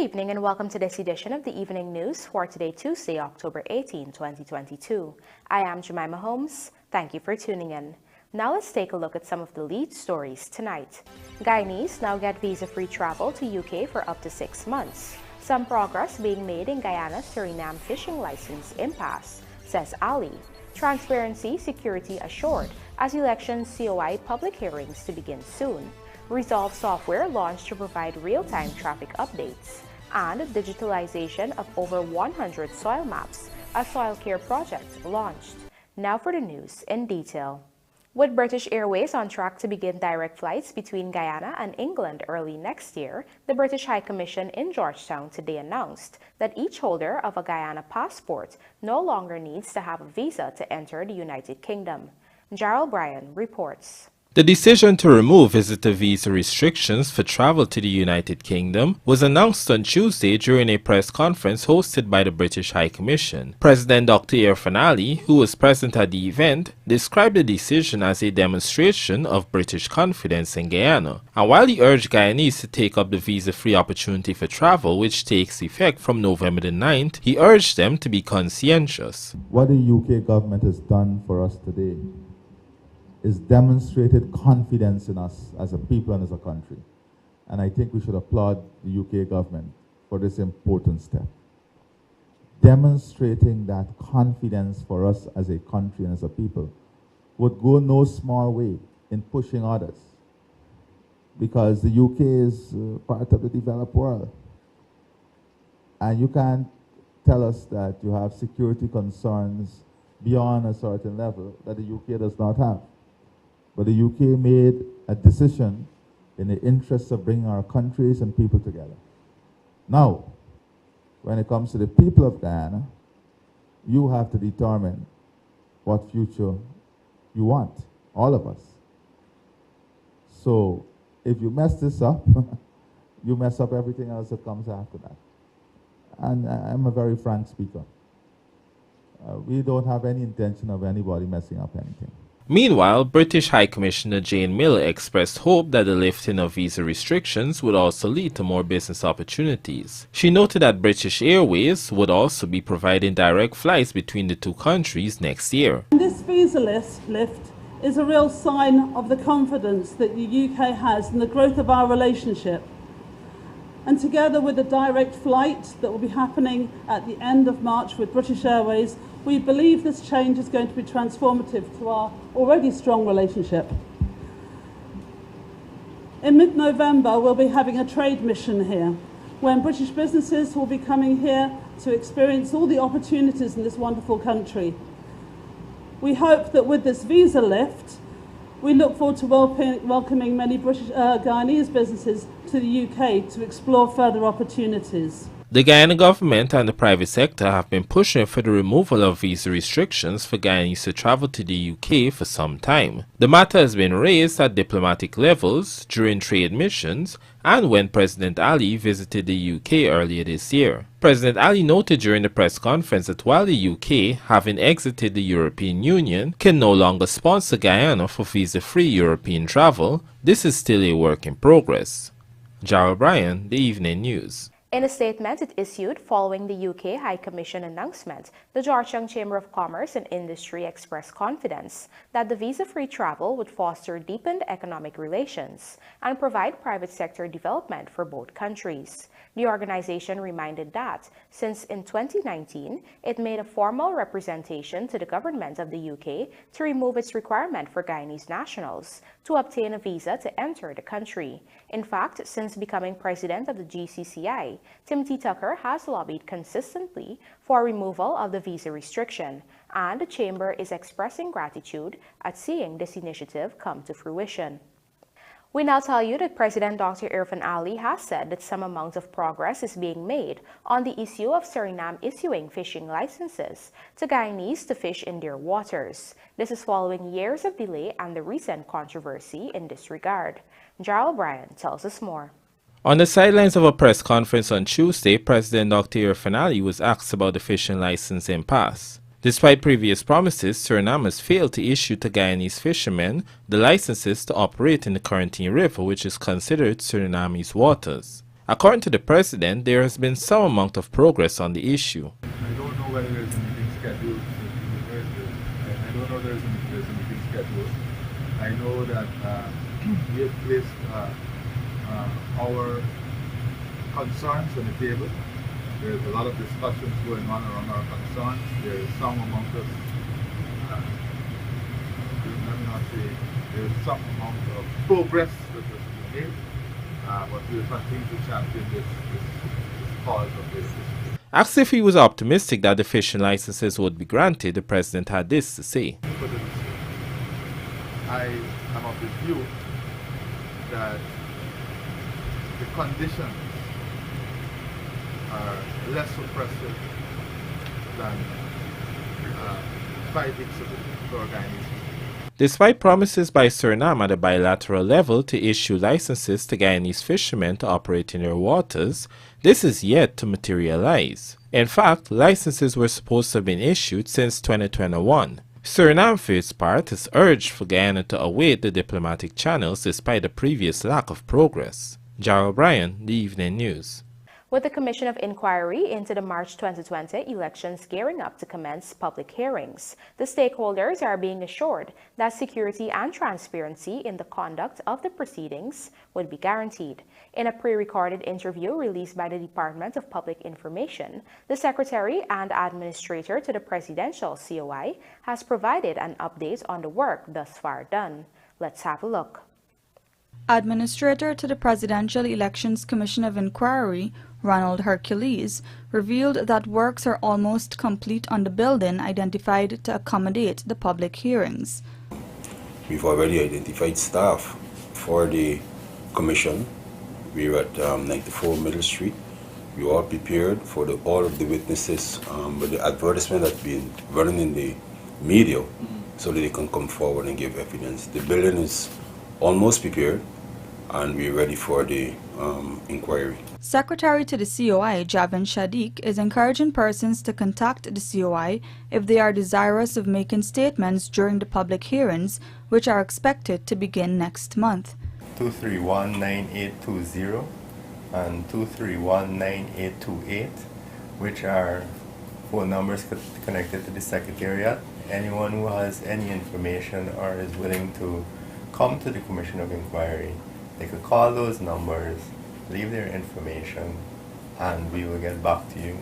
evening and welcome to this edition of the Evening News for today, Tuesday, October 18, 2022. I am Jemima Holmes. Thank you for tuning in. Now let's take a look at some of the lead stories tonight. Guyanese now get visa-free travel to UK for up to 6 months. Some progress being made in Guyana Suriname fishing license impasse, says Ali. Transparency, security assured as election COI public hearings to begin soon. RESOLV software launched to provide real-time traffic updates. And digitalization of over 100 soil maps, a SOILCARE project launched. Now for the news in detail. With British Airways on track to begin direct flights between Guyana and England early next year, the British High Commission in Georgetown today announced that each holder of a Guyana passport no longer needs to have a visa to enter the United Kingdom. Gerald Bryan reports. The decision to remove visitor visa restrictions for travel to the United Kingdom was announced on Tuesday during a press conference hosted by the British High Commission. President Dr. Irfan Ali, who was present at the event, described the decision as a demonstration of British confidence in Guyana. And while he urged Guyanese to take up the visa-free opportunity for travel, which takes effect from November the 9th, he urged them to be conscientious. What the UK government has done for us today is demonstrated confidence in us as a people and as a country. And I think we should applaud the UK government for this important step. Demonstrating that confidence for us as a country and as a people would go no small way in pushing others, because the UK is part of the developed world. And you can't tell us that you have security concerns beyond a certain level that the UK does not have. But the UK made a decision in the interest of bringing our countries and people together. Now, when it comes to the people of Guyana, you have to determine what future you want, all of us. So, if you mess this up, you mess up everything else that comes after that. And I'm a very frank speaker. We don't have any intention of anybody messing up anything. Meanwhile, British High Commissioner Jane Miller expressed hope that the lifting of visa restrictions would also lead to more business opportunities. She noted that British Airways would also be providing direct flights between the two countries next year. This visa lift is a real sign of the confidence that the UK has in the growth of our relationship. And together with the direct flight that will be happening at the end of March with British Airways, we believe this change is going to be transformative to our already strong relationship. In mid-November, we'll be having a trade mission here, when British businesses will be coming here to experience all the opportunities in this wonderful country. We hope that with this visa lift, we look forward to welcoming many British Guyanese businesses to the UK to explore further opportunities. The Guyana government and the private sector have been pushing for the removal of visa restrictions for Guyanese to travel to the UK for some time. The matter has been raised at diplomatic levels, during trade missions, and when President Ali visited the UK earlier this year. President Ali noted during the press conference that while the UK, having exited the European Union, can no longer sponsor Guyana for visa-free European travel, this is still a work in progress. Gerald Bryan, The Evening News. In a statement it issued following the UK High Commission announcement, the Georgetown Chamber of Commerce and Industry expressed confidence that the visa-free travel would foster deepened economic relations and provide private sector development for both countries. The organization reminded that, since in 2019, it made a formal representation to the government of the UK to remove its requirement for Guyanese nationals to obtain a visa to enter the country. In fact, since becoming president of the GCCI, Timothy Tucker has lobbied consistently for removal of the visa restriction, and the Chamber is expressing gratitude at seeing this initiative come to fruition. We now tell you that President Dr. Irfan Ali has said that some amount of progress is being made on the issue of Suriname issuing fishing licenses to Guyanese to fish in their waters. This is following years of delay and the recent controversy in this regard. Gerald Bryan tells us more. On the sidelines of a press conference on Tuesday, President Dr. Irfan Ali was asked about the fishing license impasse. Despite previous promises, Suriname has failed to issue to Guyanese fishermen the licenses to operate in the Corentyne River, which is considered Suriname's waters. According to the president, there has been some amount of progress on the issue. I don't know whether there's a meeting scheduled. I don't know if there's a meeting scheduled. I know that we have placed our concerns on the table. There's a lot of discussions going on around our concerns. There is some amount of, let me not say, there is some amount of progress that was being made, but we will continue to champion this cause of this. Asked if he was optimistic that the fishing licenses would be granted, the president had this to say. I am of the view that the conditions are less oppressive than 5 weeks ago for Guyanese. Despite promises by Suriname at a bilateral level to issue licenses to Guyanese fishermen to operate in their waters, this is yet to materialize. In fact, licenses were supposed to have been issued since 2021. Suriname, for its part, has urged for Guyana to await the diplomatic channels despite the previous lack of progress. Jarrell Bryan, The Evening News. With the Commission of Inquiry into the March 2020 elections gearing up to commence public hearings, the stakeholders are being assured that security and transparency in the conduct of the proceedings would be guaranteed. In a pre-recorded interview released by the Department of Public Information, the Secretary and Administrator to the Presidential COI has provided an update on the work thus far done. Let's have a look. Administrator to the Presidential Elections Commission of Inquiry, Ronald Hercules, revealed that works are almost complete on the building identified to accommodate the public hearings. We've already identified staff for the commission. We're at 94 Middle Street. We are prepared for all of the witnesses with the advertisement that's been running in the media so that they can come forward and give evidence. The building is almost prepared and we're ready for the inquiry. Secretary to the COI, Javin Shadiq, is encouraging persons to contact the COI if they are desirous of making statements during the public hearings, which are expected to begin next month. 231-9820 and 231-9828, which are phone numbers connected to the Secretariat. Anyone who has any information or is willing to come to the Commission of Inquiry, they could call those numbers, leave their information, and we will get back to you.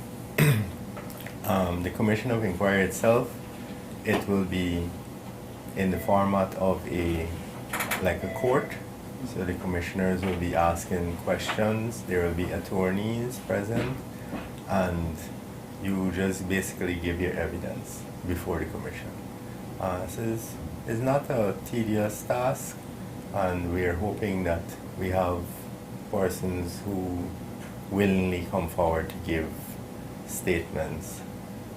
The Commission of Inquiry itself, it will be in the format of like a court. So the commissioners will be asking questions, there will be attorneys present, and you just basically give your evidence before the commission. This is not a tedious task, and we are hoping that we have persons who willingly come forward to give statements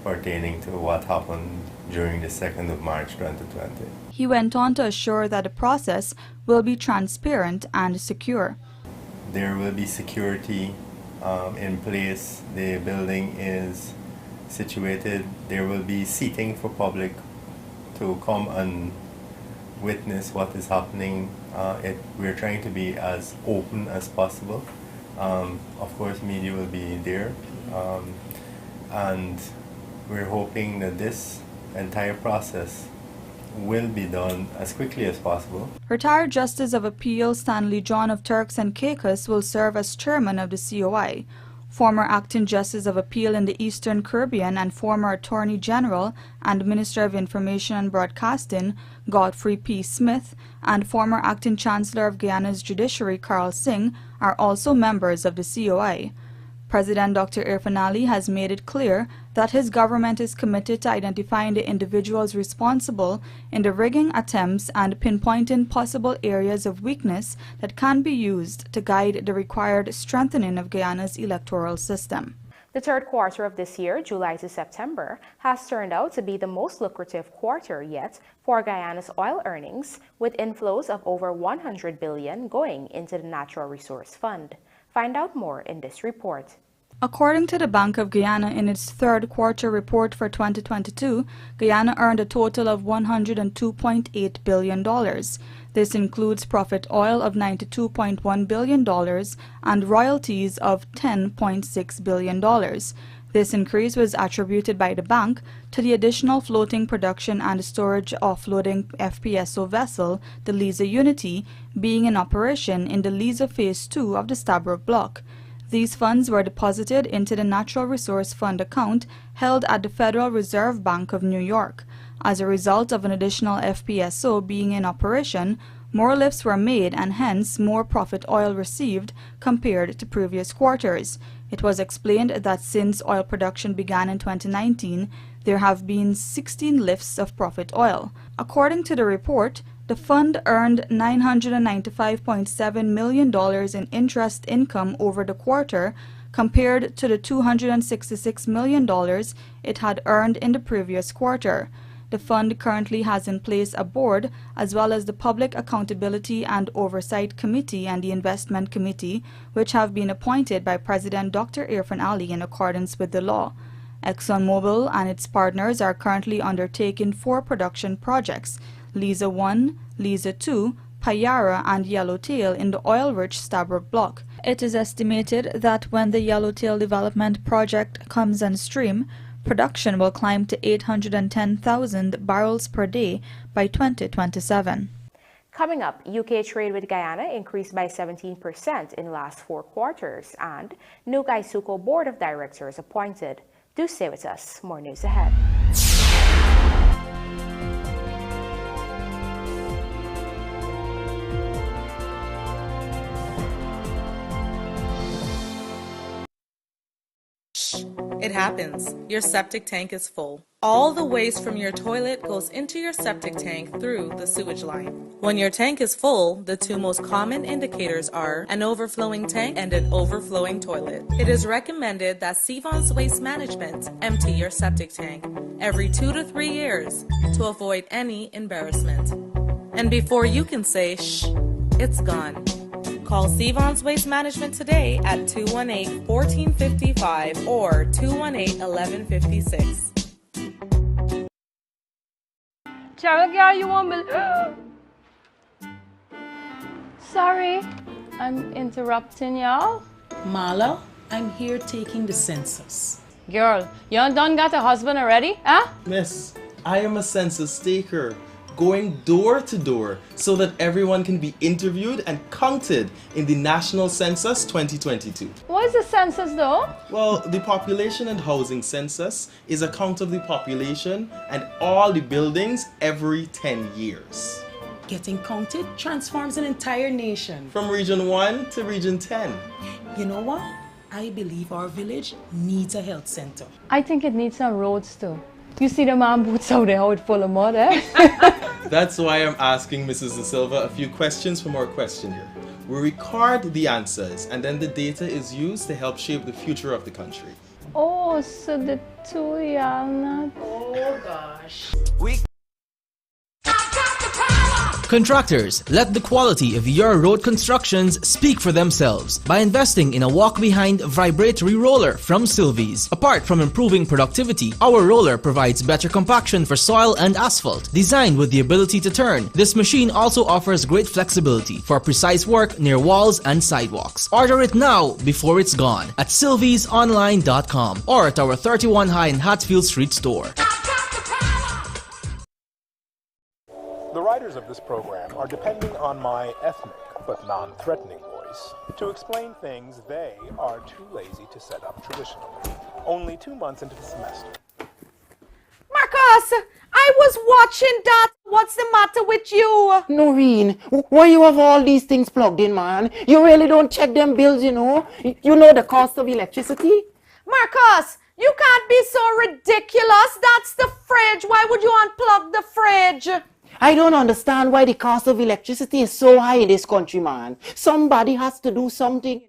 pertaining to what happened during the 2nd of March 2020. He went on to assure that the process will be transparent and secure. There will be security in place. The building is situated. There will be seating for public to come and witness what is happening. We're trying to be as open as possible. Of course, media will be there. And we're hoping that this entire process will be done as quickly as possible. Retired Justice of Appeal Stanley John of Turks and Caicos will serve as chairman of the COI. Former Acting Justice of Appeal in the Eastern Caribbean and former Attorney General and Minister of Information and Broadcasting Godfrey P. Smith and former Acting Chancellor of Guyana's Judiciary Carl Singh are also members of the COI. President Dr. Irfan Ali has made it clear that his government is committed to identifying the individuals responsible in the rigging attempts and pinpointing possible areas of weakness that can be used to guide the required strengthening of Guyana's electoral system. The third quarter of this year, July to September, has turned out to be the most lucrative quarter yet for Guyana's oil earnings, with inflows of over $100 billion going into the Natural Resource Fund. Find out more in this report. According to the Bank of Guyana in its third quarter report for 2022, Guyana earned a total of $102.8 billion. This includes profit oil of $92.1 billion and royalties of $10.6 billion. This increase was attributed by the bank to the additional floating production and storage offloading FPSO vessel, the Liza Unity, being in operation in the Liza Phase 2 of the Stabroek Block. These funds were deposited into the Natural Resource Fund account held at the Federal Reserve Bank of New York. As a result of an additional FPSO being in operation, more lifts were made and hence more profit oil received compared to previous quarters. It was explained that since oil production began in 2019, there have been 16 lifts of profit oil. According to the report, the fund earned $995.7 million in interest income over the quarter compared to the $266 million it had earned in the previous quarter. The fund currently has in place a board as well as the Public Accountability and Oversight Committee and the Investment Committee, which have been appointed by President Dr. Irfan Ali in accordance with the law. ExxonMobil and its partners are currently undertaking 4 production projects: Liza 1, Liza 2, Payara and Yellowtail in the oil-rich Stabroek Block. It is estimated that when the Yellowtail development project comes on stream, production will climb to 810,000 barrels per day by 2027. Coming up, UK trade with Guyana increased by 17% in the last 4 quarters and new GPSCCU Board of Directors appointed. Do stay with us. More news ahead. It happens. Your septic tank is full. All the waste from your toilet goes into your septic tank through the sewage line. When your tank is full, the 2 most common indicators are an overflowing tank and an overflowing toilet. It is recommended that Sevon's Waste Management empty your septic tank every 2 to 3 years to avoid any embarrassment. And before you can say, shh, it's gone. Call Sevon's Waste Management today at 218-1455 or 218-1156. Cheryl, girl, you want me? Sorry, I'm interrupting y'all. Marla, I'm here taking the census. Girl, you done got a husband already, huh? Miss, I am a census taker, going door to door so that everyone can be interviewed and counted in the National Census 2022. What is the census though? Well, the Population and Housing Census is a count of the population and all the buildings every 10 years. Getting counted transforms an entire nation. From Region 1 to Region 10. You know what? I believe our village needs a health center. I think it needs some roads too. You see the man boots out there, how it's full of mud, eh? That's why I'm asking Mrs. De Silva a few questions from our questionnaire. We record the answers and then the data is used to help shape the future of the country. Oh, so the 2 y'all not... Oh gosh. Contractors, let the quality of your road constructions speak for themselves by investing in a walk-behind vibratory roller from Sylvies. Apart from improving productivity, our roller provides better compaction for soil and asphalt. Designed with the ability to turn, this machine also offers great flexibility for precise work near walls and sidewalks. Order it now before it's gone at sylviesonline.com or at our 31 High in Hatfield Street store. The writers of this program are depending on my ethnic but non-threatening voice to explain things they are too lazy to set up traditionally. Only 2 months into the semester. Marcus, I was watching that. What's the matter with you? Noreen, why you have all these things plugged in, man? You really don't check them bills, you know? You know the cost of electricity? Marcus, you can't be so ridiculous. That's the fridge. Why would you unplug the fridge? I don't understand why the cost of electricity is so high in this country, man. Somebody has to do something.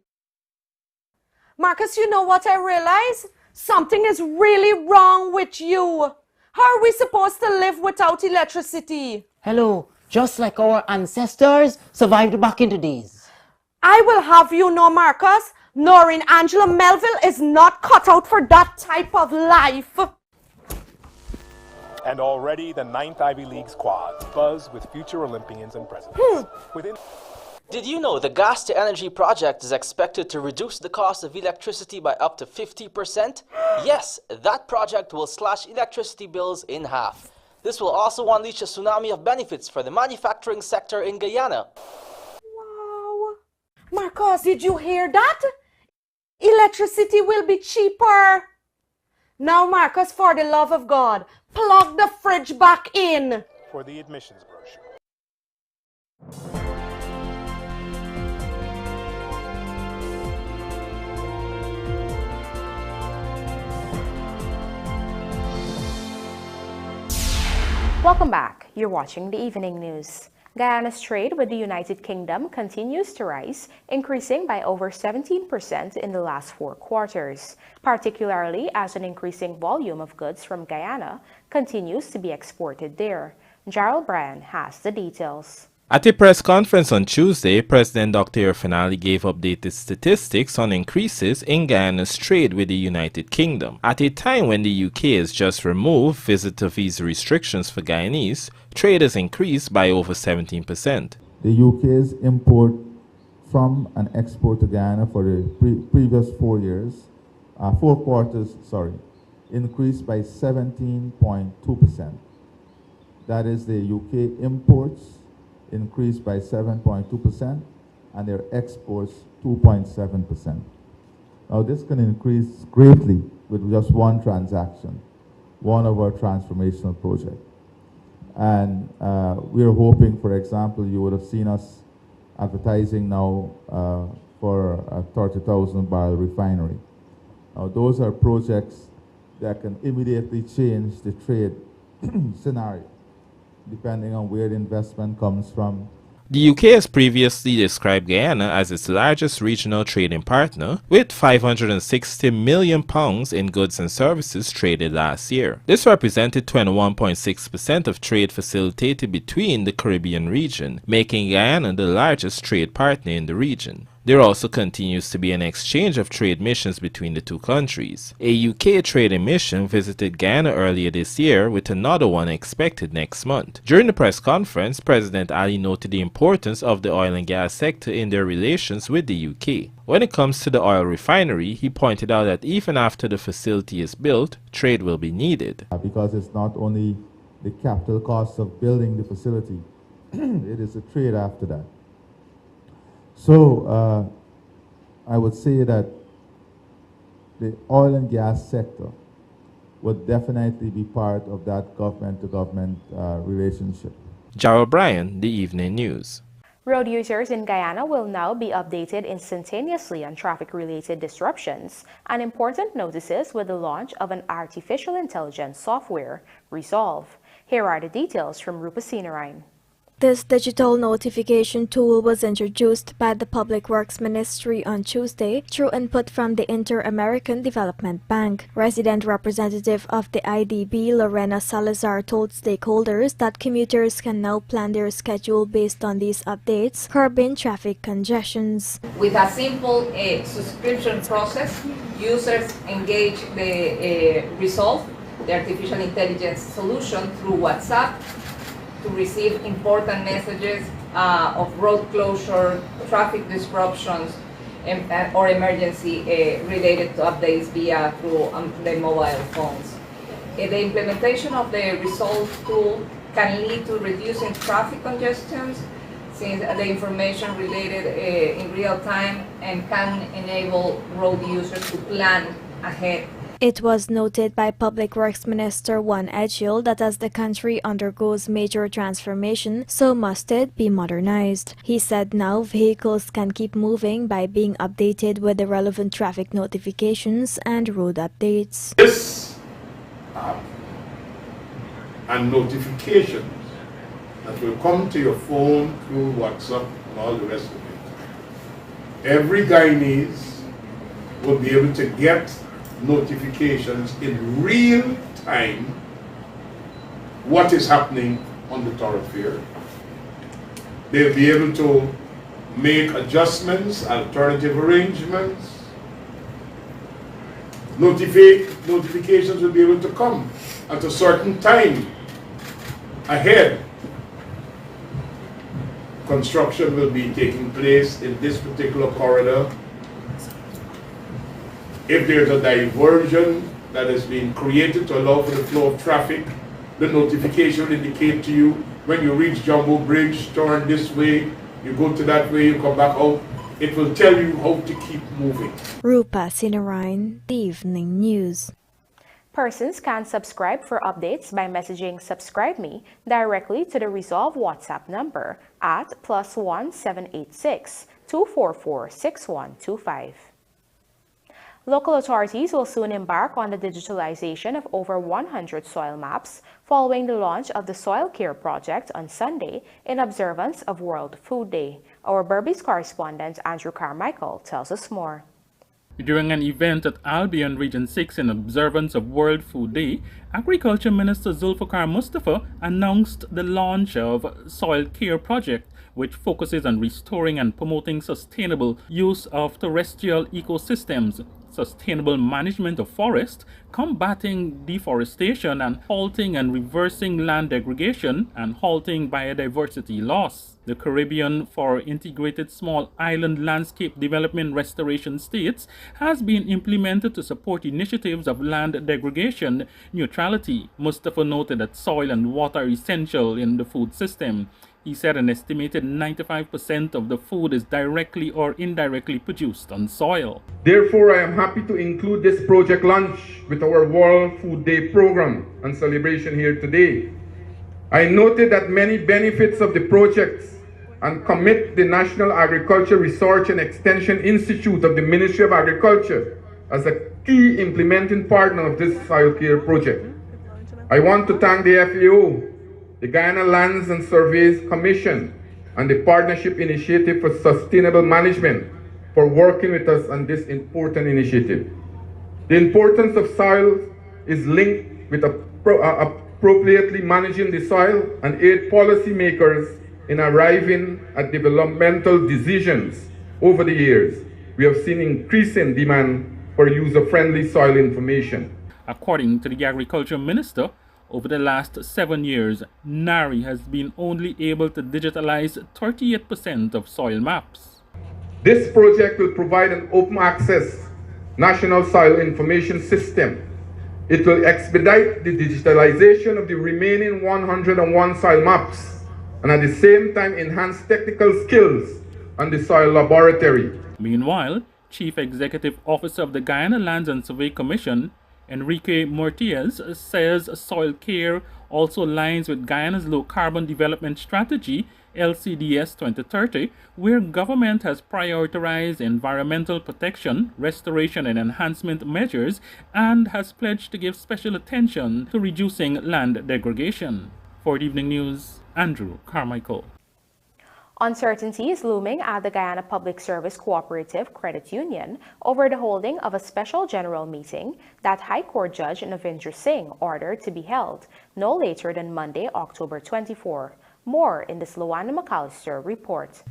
Marcus, you know what I realize? Something is really wrong with you. How are we supposed to live without electricity? Hello, just like our ancestors survived back in the days. I will have you know, Marcus, Noreen Angela Melville is not cut out for that type of life. And already the 9th Ivy League squads buzz with future Olympians and presidents. Did you know the Gas to Energy project is expected to reduce the cost of electricity by up to 50%? Yes, that project will slash electricity bills in half. This will also unleash a tsunami of benefits for the manufacturing sector in Guyana. Wow. Marcos, did you hear that? Electricity will be cheaper. Now, Marcus, for the love of God, plug the fridge back in. For the admissions brochure. Welcome back. You're watching the Evening News. Guyana's trade with the United Kingdom continues to rise, increasing by over 17% in the last 4 quarters, particularly as an increasing volume of goods from Guyana continues to be exported there. Gerald Bryan has the details. At a press conference on Tuesday, President Dr. Finali gave updated statistics on increases in Guyana's trade with the United Kingdom. At a time when the UK has just removed visitor visa restrictions for Guyanese, trade has increased by over 17%. The UK's import from and export to Guyana for the previous 4 quarters, increased by 17.2%. That is, the UK imports increased by 7.2% and their exports 2.7%. Now this can increase greatly with just one transaction, one of our transformational projects. And we're hoping, for example, you would have seen us advertising now for a 30,000 barrel refinery. Now those are projects that can immediately change the trade scenario, depending on where the investment comes from. The UK has previously described Guyana as its largest regional trading partner, with £560 million in goods and services traded last year. This represented 21.6% of trade facilitated between the Caribbean region, making Guyana the largest trade partner in the region. There also continues to be an exchange of trade missions between the two countries. A UK trading mission visited Guyana earlier this year, with another one expected next month. During the press conference, President Ali noted the importance of the oil and gas sector in their relations with the UK. When it comes to the oil refinery, he pointed out that even after the facility is built, trade will be needed. Because it's not only the capital cost of building the facility, it is the trade after that. So I would say that the oil and gas sector would definitely be part of that government-to-government relationship. Gerald Bryan, The Evening News. Road users in Guyana will now be updated instantaneously on traffic-related disruptions and important notices with the launch of an artificial intelligence software, RESOLV. Here are the details from Rupa Sinarain. This digital notification tool was introduced by the Public Works Ministry on Tuesday through input from the Inter-American Development Bank. Resident representative of the IDB, Lorena Salazar, told stakeholders that commuters can now plan their schedule based on these updates, curbing traffic congestions. With a simple subscription process, users engage the RESOLV, the artificial intelligence solution, through WhatsApp, to receive important messages of road closure, traffic disruptions, or emergency related to updates through the mobile phones. The implementation of the RESOLV tool can lead to reducing traffic congestions, since the information related in real time, and can enable road users to plan ahead. It was noted by Public Works Minister Juan Edghill that as the country undergoes major transformation, so must it be modernized. He said now vehicles can keep moving by being updated with the relevant traffic notifications and road updates. This app and notifications that will come to your phone through WhatsApp and all the rest of it, every Guyanese will be able to get notifications in real time what is happening on the thoroughfare. They'll be able to make adjustments, alternative arrangements, notifications will be able to come at a certain time ahead. Construction will be taking place in this particular corridor. If there's a diversion that is being created to allow for the flow of traffic, the notification will indicate to you when you reach Jumbo Bridge, turn this way, you go to that way, you come back out. It will tell you how to keep moving. Rupa Sinarayan, The Evening News. Persons can subscribe for updates by messaging Subscribe Me directly to the RESOLV WhatsApp number at +1 786 244 6125. Local authorities will soon embark on the digitalization of over 100 soil maps following the launch of the SOILCARE project on Sunday in observance of World Food Day. Our Berbice correspondent Andrew Carmichael tells us more. During an event at Albion Region 6 in observance of World Food Day, Agriculture Minister Zulfikar Mustafa announced the launch of SOILCARE project, which focuses on restoring and promoting sustainable use of terrestrial ecosystems, sustainable management of forest, combating deforestation, and halting and reversing land degradation and halting biodiversity loss. The Caribbean for Integrated Small Island Landscape Development Restoration States has been implemented to support initiatives of land degradation neutrality. Mustafa noted that soil and water are essential in the food system. He said an estimated 95% of the food is directly or indirectly produced on soil. Therefore, I am happy to include this project launch with our World Food Day program and celebration here today. I noted that many benefits of the projects and commit the National Agriculture Research and Extension Institute of the Ministry of Agriculture as a key implementing partner of this SOILCARE project. I want to thank the FAO, the Guyana Lands and Surveys Commission, and the Partnership Initiative for Sustainable Management for working with us on this important initiative. The importance of soil is linked with appropriately managing the soil and aid policymakers in arriving at developmental decisions. Over the years, we have seen increasing demand for user-friendly soil information. According to the Agriculture Minister, over the last 7 years, NARI has been only able to digitalize 38% of soil maps. This project will provide an open access national soil information system. It will expedite the digitalization of the remaining 101 soil maps and at the same time enhance technical skills on the soil laboratory. Meanwhile, Chief Executive Officer of the Guyana Lands and Survey Commission, Enrique Mortiz, says SOILCARE also aligns with Guyana's Low Carbon Development Strategy, LCDS 2030, where government has prioritized environmental protection, restoration and enhancement measures and has pledged to give special attention to reducing land degradation. For the Evening News, Andrew Carmichael. Uncertainty is looming at the Guyana Public Service Cooperative Credit Union over the holding of a special general meeting that High Court Judge Navindra Singh ordered to be held no later than Monday, October 24. More in this Luana McAllister report.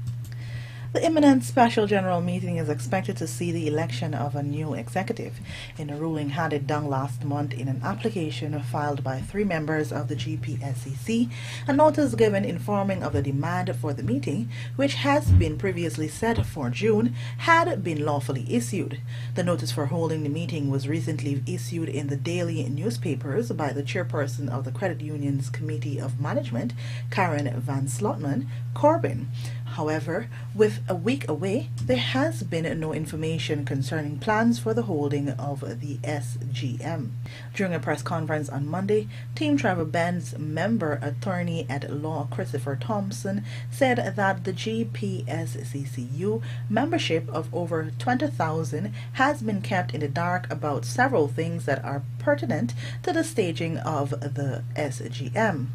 The imminent special general meeting is expected to see the election of a new executive. In a ruling handed down last month in an application filed by 3 members of the GPSCCU, a notice given informing of the demand for the meeting, which has been previously set for June, had been lawfully issued. The notice for holding the meeting was recently issued in the daily newspapers by the chairperson of the Credit Union's Committee of Management, Karen Van Slotman Corbin. However, with a week away, there has been no information concerning plans for the holding of the SGM. During a press conference on Monday, Team Trevor Ben's member attorney at law Christopher Thompson said that the GPSCCU membership of over 20,000 has been kept in the dark about several things that are pertinent to the staging of the SGM.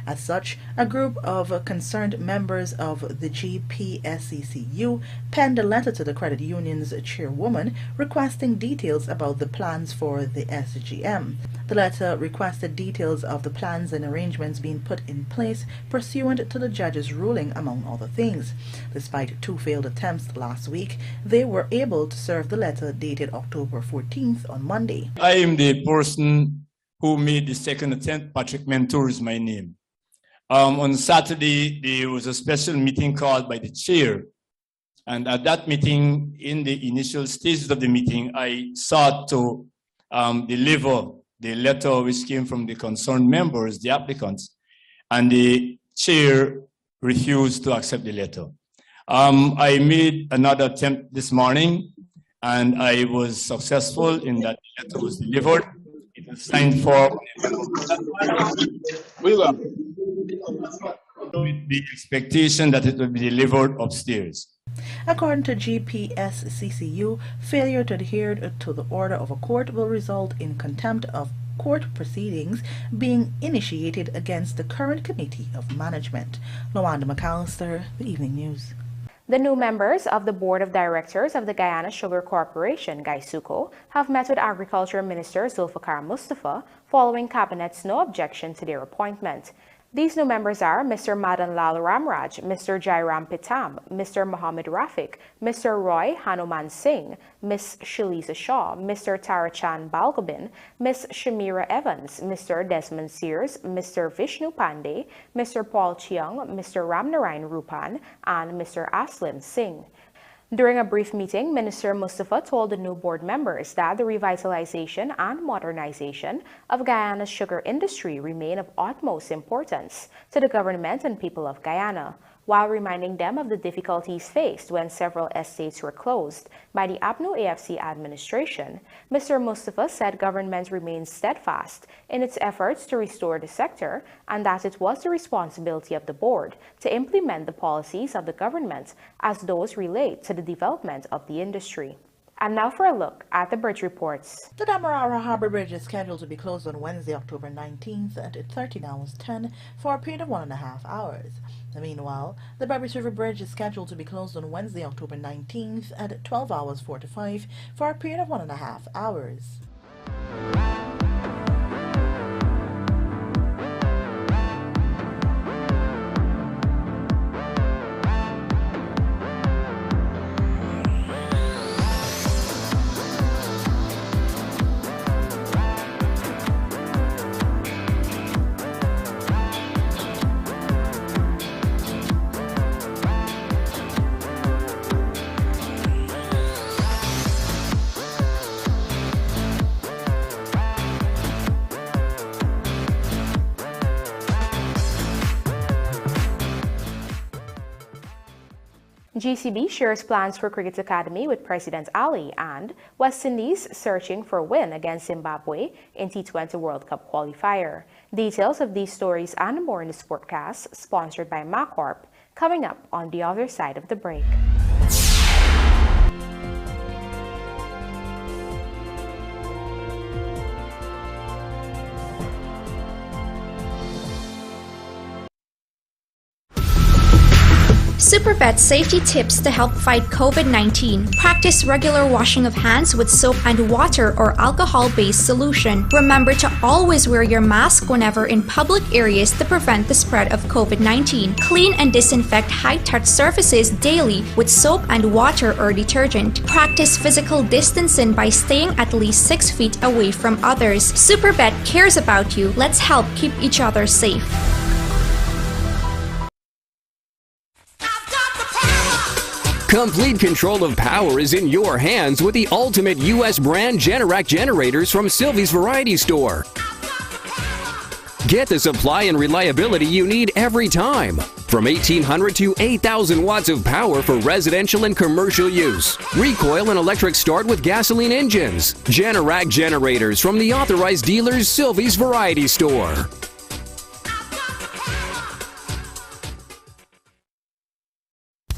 As such, a group of concerned members of the GPSCCU penned a letter to the credit union's chairwoman requesting details about the plans for the SGM. The letter requested details of the plans and arrangements being put in place pursuant to the judge's ruling, among other things. Despite 2 failed attempts last week, they were able to serve the letter dated October 14th on Monday. I am the person who made the second attempt. Patrick Mentor is my name. On Saturday, there was a special meeting called by the chair. And at that meeting, in the initial stages of the meeting, I sought to deliver the letter which came from the concerned members, the applicants, and the chair refused to accept the letter. I made another attempt this morning, and I was successful in that the letter was delivered. It was signed for with the expectation that it would be delivered upstairs. According to GPSCCU, failure to adhere to the order of a court will result in contempt of court proceedings being initiated against the current Committee of Management. Lawanda McAllister, The Evening News. The new members of the Board of Directors of the Guyana Sugar Corporation, GPSCCU, have met with Agriculture Minister Zulfikar Mustafa following Cabinet's no objection to their appointment. These new members are Mr. Madan Lal Ramraj, Mr. Jairam Pitam, Mr. Mohammed Rafiq, Mr. Roy Hanuman Singh, Ms. Shalisa Shaw, Mr. Tarachan Balgobin, Ms. Shamira Evans, Mr. Desmond Sears, Mr. Vishnu Pandey, Mr. Paul Chiang, Mr. Ramnarayan Rupan, and Mr. Aslim Singh. During a brief meeting, Minister Mustafa told the new board members that the revitalization and modernization of Guyana's sugar industry remain of utmost importance to the government and people of Guyana, while reminding them of the difficulties faced when several estates were closed by the APNU AFC administration. Mr. Mustafa said government remains steadfast in its efforts to restore the sector and that it was the responsibility of the board to implement the policies of the government as those relate to the development of the industry. And now for a look at the bridge reports. The Damarara Harbour Bridge is scheduled to be closed on Wednesday, October 19th at 13 hours 10 for a period of 1.5 hours. Meanwhile, the Barbies River Bridge is scheduled to be closed on Wednesday, October 19th at 12 hours 45 for a period of 1.5 hours. GCB shares plans for Cricket Academy with President Ali, and West Indies searching for a win against Zimbabwe in T20 World Cup qualifier. Details of these stories and more in the Sportcast, sponsored by MacCorp, coming up on the other side of the break. Supervet safety tips to help fight COVID-19. Practice regular washing of hands with soap and water or alcohol-based solution. Remember to always wear your mask whenever in public areas to prevent the spread of COVID-19. Clean and disinfect high-touch surfaces daily with soap and water or detergent. Practice physical distancing by staying at least 6 feet away from others. Supervet cares about you. Let's help keep each other safe. Complete control of power is in your hands with the ultimate U.S. brand Generac generators from Sylvie's Variety Store. Get the supply and reliability you need every time. From 1,800 to 8,000 watts of power for residential and commercial use. Recoil and electric start with gasoline engines. Generac generators from the authorized dealers Sylvie's Variety Store.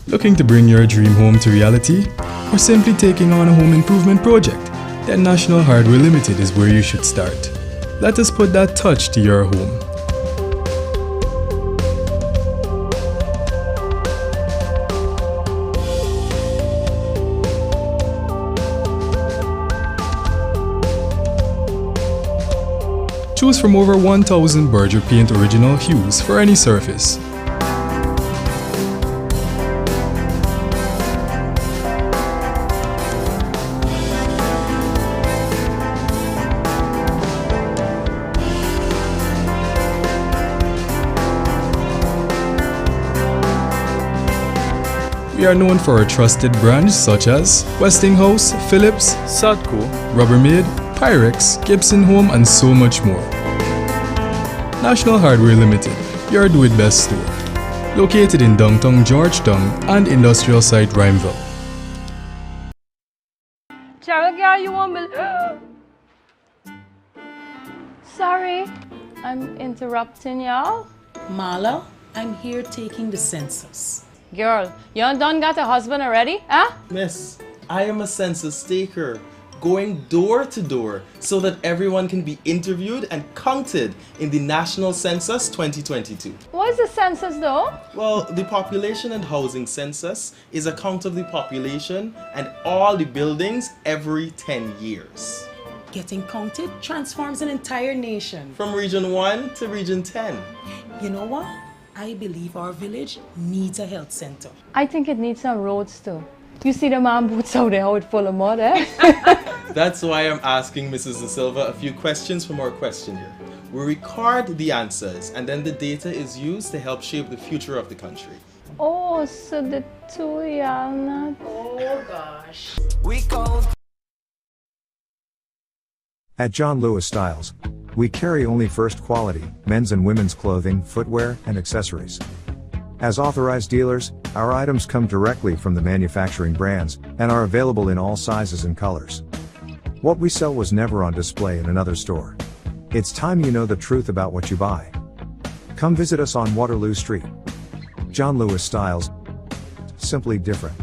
Looking to bring your dream home to reality? Or simply taking on a home improvement project? Then National Hardware Limited is where you should start. Let us put that touch to your home. Choose from over 1,000 Berger Paint original hues for any surface. We are known for our trusted brands such as Westinghouse, Philips, Sadco, Rubbermaid, Pyrex, Gibson Home, and so much more. National Hardware Limited, your do-it-best store. Located in downtown Georgetown and industrial site Rhymeville. Cheryl, girl, you won't believe. Sorry, I'm interrupting y'all. Marla, I'm here taking the census. Girl, you done got a husband already, huh? Miss, I am a census taker, going door to door so that everyone can be interviewed and counted in the National Census 2022. What is the census though? Well, the Population and Housing Census is a count of the population and all the buildings every 10 years. Getting counted transforms an entire nation. From Region 1 to Region 10. You know what? I believe our village needs a health center. I think it needs some roads too. You see the man boots out there, how it's full of mud, eh? That's why I'm asking Mrs. De Silva a few questions from our questionnaire. We record the answers and then the data is used to help shape the future of the country. Oh, so the two y'all not... Oh gosh. We called. At John Lewis Styles, we carry only first quality men's and women's clothing, footwear, and accessories. As authorized dealers, our items come directly from the manufacturing brands and are available in all sizes and colors. What we sell was never on display in another store. It's time you know the truth about what you buy. Come visit us on Waterloo Street. John Lewis Styles, simply different.